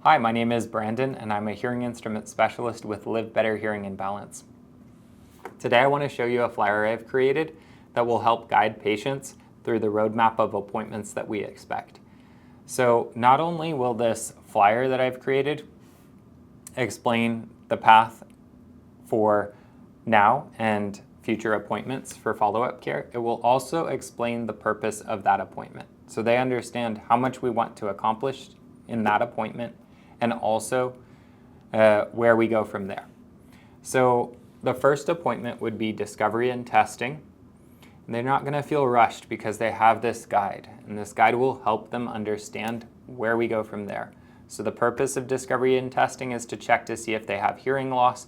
Hi, my name is Brandon and I'm a hearing instrument specialist with Live Better Hearing and Balance. Today I want to show you a flyer I've created that will help guide patients through the roadmap of appointments that we expect. So not only will this flyer that I've created explain the path for now and future appointments for follow-up care, it will also explain the purpose of that appointment. So they understand how much we want to accomplish in that appointment and also where we go from there. So the first appointment would be discovery and testing. And they're not going to feel rushed because they have this guide, and this guide will help them understand where we go from there. So the purpose of discovery and testing is to check to see if they have hearing loss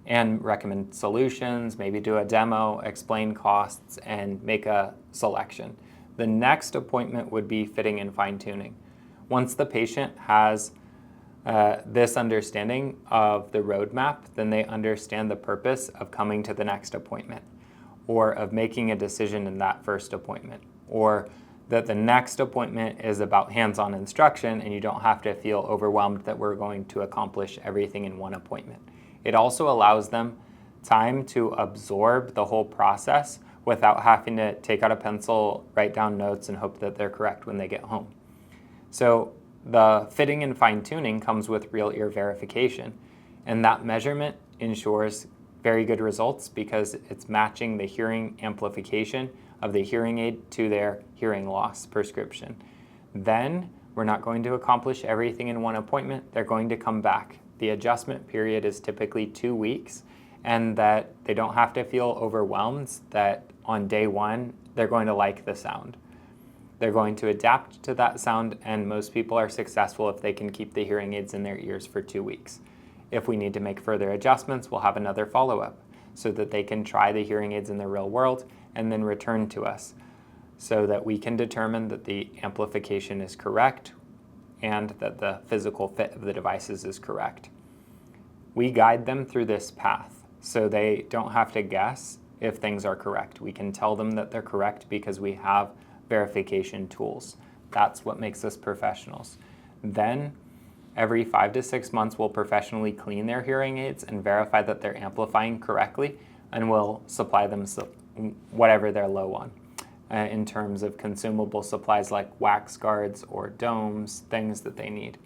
and recommend solutions, maybe do a demo, explain costs, and make a selection. The next appointment would be fitting and fine-tuning. Once the patient has this understanding of the roadmap, then they understand the purpose of coming to the next appointment, or of making a decision in that first appointment, or that the next appointment is about hands-on instruction and you don't have to feel overwhelmed that we're going to accomplish everything in one appointment. It also allows them time to absorb the whole process without having to take out a pencil, write down notes, and hope that they're correct when they get home. So the fitting and fine-tuning comes with real ear verification, and that measurement ensures very good results because it's matching the hearing amplification of the hearing aid to their hearing loss prescription. Then we're not going to accomplish everything in one appointment. They're going to come back. The adjustment period is typically 2 weeks, and that they don't have to feel overwhelmed that on day one they're going to like the sound. They're going to adapt to that sound, and most people are successful if they can keep the hearing aids in their ears for 2 weeks. If we need to make further adjustments, we'll have another follow-up so that they can try the hearing aids in the real world and then return to us so that we can determine that the amplification is correct and that the physical fit of the devices is correct. We guide them through this path so they don't have to guess if things are correct. We can tell them that they're correct because we have verification tools. That's what makes us professionals. Then every 5 to 6 months we'll professionally clean their hearing aids and verify that they're amplifying correctly, and we'll supply them whatever they're low on in terms of consumable supplies like wax guards or domes, things that they need.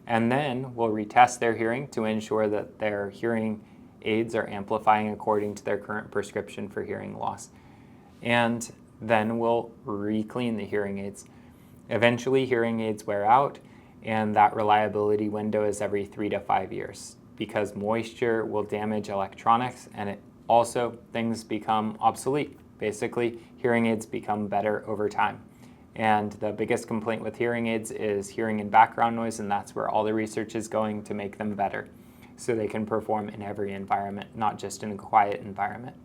And then we'll retest their hearing to ensure that their hearing aids are amplifying according to their current prescription for hearing loss. And then we'll re-clean the hearing aids. Eventually hearing aids wear out, and that reliability window is every 3 to 5 years because moisture will damage electronics, and it also things become obsolete. Basically, hearing aids become better over time. And the biggest complaint with hearing aids is hearing in background noise, and that's where all the research is going to make them better so they can perform in every environment, not just in a quiet environment.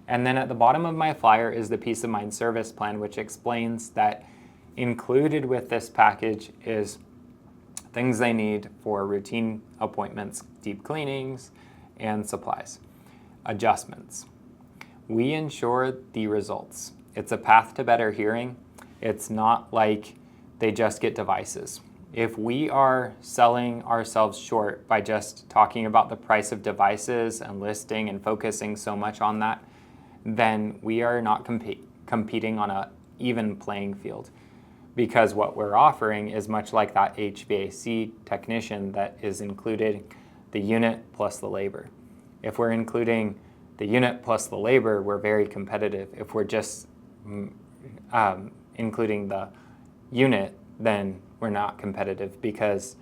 And then at the bottom of my flyer is the Peace of Mind service plan, which explains that included with this package is things they need for routine appointments, deep cleanings, and supplies. Adjustments. We ensure the results. It's a path to better hearing. It's not like they just get devices. If we are selling ourselves short by just talking about the price of devices and listing and focusing so much on that, then we are not competing on an even playing field, because what we're offering is much like that HVAC technician that is included the unit plus the labor. If we're including the unit plus the labor, we're very competitive. If we're just including the unit, then we're not competitive because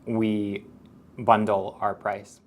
we bundle our price.